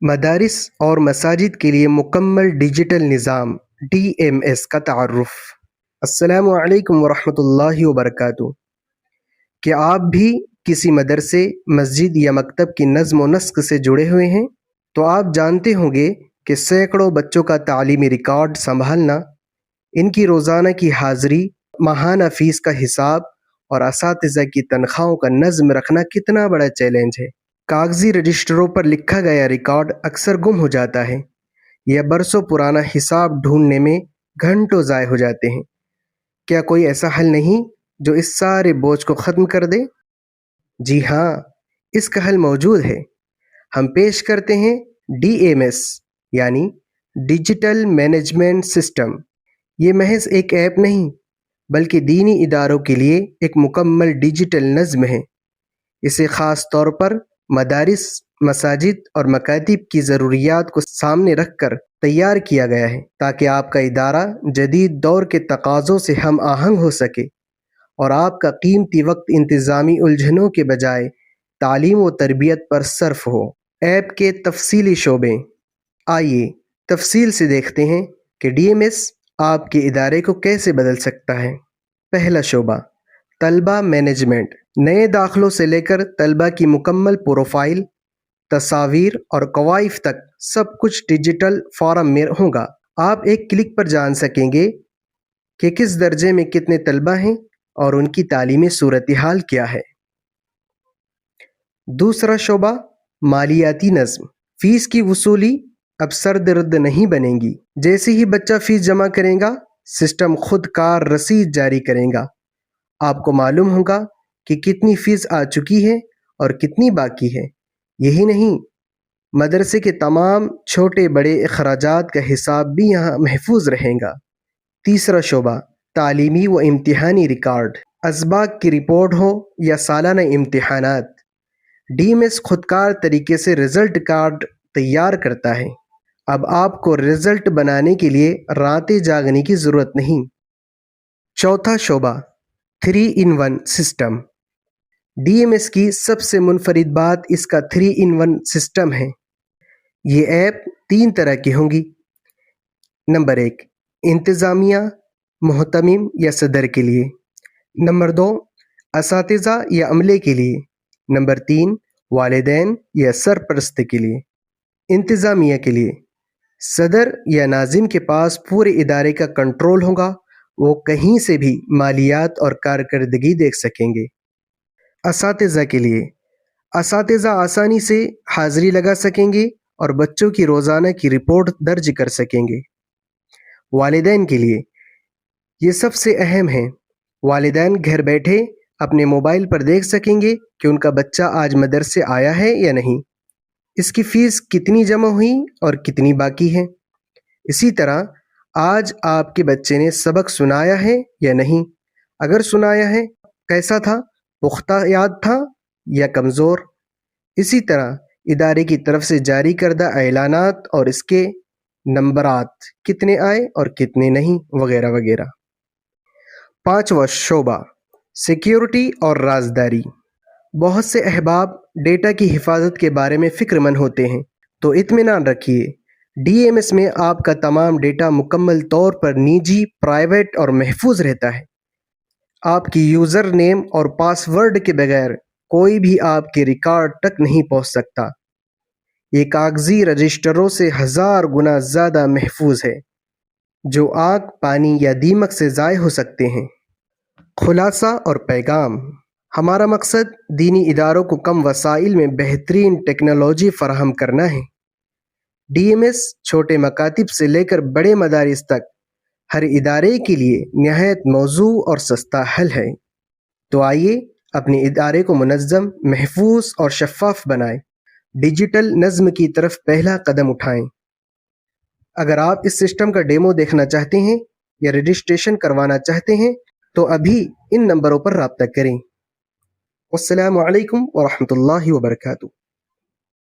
मदारिस और मसाजिद के लिए मुकम्मल डिजिटल निज़ाम DMS का तारुफ। अस्सलामु अलैकुम वरहमतुल्लाहि वबरकातुहू। क्या आप भी किसी मदरसे, मस्जिद या मकतब की नज़्म व नस्क से जुड़े हुए हैं? तो आप जानते होंगे कि सैकड़ों बच्चों का तालीमी रिकॉर्ड संभालना, इनकी रोज़ाना की हाज़िरी, माहाना फ़ीस का हिसाब और असातिज़ा की तनख्वाहों का नज़्म रखना कितना बड़ा चैलेंज है। कागज़ी रजिस्टरों पर लिखा गया रिकॉर्ड अक्सर गुम हो जाता है या बरसों पुराना हिसाब ढूंढने में घंटों ज़ाय हो जाते हैं। क्या कोई ऐसा हल नहीं जो इस सारे बोझ को ख़त्म कर दे? जी हाँ, इसका हल मौजूद है। हम पेश करते हैं DMS यानी डिजिटल मैनेजमेंट सिस्टम। ये महज एक ऐप नहीं, बल्कि दीनी इदारों के लिए एक मुकम्मल डिजिटल नज़्म है। इसे ख़ास तौर पर मदारिस, मसाजिद और मकातिब की ज़रूरियात को सामने रखकर तैयार किया गया है, ताकि आपका इदारा जदीद दौर के तकाज़ों से हम आहंग हो सके और आपका कीमती वक्त इंतज़ामी उलझनों के बजाय तालीम व तरबियत पर सर्फ हो। ऐप के तफसीली शोबे। आइए तफसील से देखते हैं कि DMS आपके इदारे को कैसे बदल सकता है। पहला शोबा, तलबा मैनेजमेंट। नए दाखिलों से लेकर तलबा की मुकम्मल प्रोफाइल, तस्वीर और कवाइफ तक सब कुछ डिजिटल फॉर्म में होगा। आप एक क्लिक पर जान सकेंगे कि किस दर्जे में कितने तलबा हैं और उनकी तालीमी सूरत हाल क्या है। दूसरा शोबा, मालियाती नज़्म। फ़ीस की वसूली अब सरदर्द नहीं बनेगी। जैसे ही बच्चा फ़ीस जमा करेगा, सिस्टम खुद कार रसीद जारी करेगा। आपको मालूम होगा कि कितनी फ़ीस आ चुकी है और कितनी बाकी है। यही नहीं, मदरसे के तमाम छोटे बड़े अखराजात का हिसाब भी यहाँ महफूज रहेगा। तीसरा शोबा, तालीमी व इम्तिहानी रिकॉर्ड। असबाक की रिपोर्ट हो या सालाना इम्तिहानात, DMS खुदकार तरीके से रिज़ल्ट कार्ड तैयार करता है। अब आपको रिज़ल्ट बनाने के लिए रातें जागने की ज़रूरत नहीं। चौथा शोबा, 3-in-1 सिस्टम। DMS की सबसे मुनफरिद बात इसका 3-in-1 सिस्टम है। ये ऐप 3 तरह की होंगी। नंबर 1, इंतज़ामिया, मोहतमिम या सदर के लिए। नंबर 2, असातिज़ा या अमले के लिए। नंबर 3, वालिदैन या सरपरस्त के लिए। इंतज़ामिया के लिए सदर या नाज़िम के पास पूरे इदारे का कंट्रोल होगा। वो कहीं से भी मालियात और कारकर्दगी देख सकेंगे। असातिज़ा के लिए असातिज़ा आसानी से हाज़िरी लगा सकेंगे और बच्चों की रोज़ाना की रिपोर्ट दर्ज कर सकेंगे। वालिदैन के लिए ये सबसे अहम है। वालिदैन घर बैठे अपने मोबाइल पर देख सकेंगे कि उनका बच्चा आज मदरसे आया है या नहीं, इसकी फ़ीस कितनी जमा हुई और कितनी बाकी है। इसी तरह आज आपके बच्चे ने सबक सुनाया है या नहीं, अगर सुनाया है कैसा था, पुख्ता याद था या कमज़ोर। इसी तरह इदारे की तरफ से जारी करदा ऐलानात और इसके नंबरात कितने आए और कितने नहीं, वगैरह वगैरह। पांचवा शोबा, सिक्योरिटी और राजदारी। बहुत से अहबाब डेटा की हिफाजत के बारे में फ़िक्रमंद होते हैं, तो इत्मीनान रखिए, DMS में आपका तमाम डेटा मुकम्मल तौर पर निजी, प्राइवेट और महफूज रहता है। आपकी यूज़र नेम और पासवर्ड के बगैर कोई भी आपके रिकॉर्ड तक नहीं पहुंच सकता। ये कागज़ी रजिस्टरों से 1000 गुना ज़्यादा महफूज है, जो आग, पानी या दीमक से ज़ाय हो सकते हैं। खुलासा और पैगाम। हमारा मकसद दीनी इदारों को कम वसाइल में बेहतरीन टेक्नोलॉजी फराहम करना है। DMS छोटे मकातिब से लेकर बड़े मदारिस तक हर इदारे के लिए निहायत मौजू और सस्ता हल है। तो आइए अपने इदारे को मुनज़्ज़म, महफूज और शफ़ाफ बनाएं। डिजिटल नज़्म की तरफ पहला कदम उठाएं। अगर आप इस सिस्टम का डेमो देखना चाहते हैं या रजिस्ट्रेशन करवाना चाहते हैं, तो अभी इन नंबरों पर राब्ता करें। अस्सलामु अलैकुम व रहमतुल्लाहि व बरकातुहू।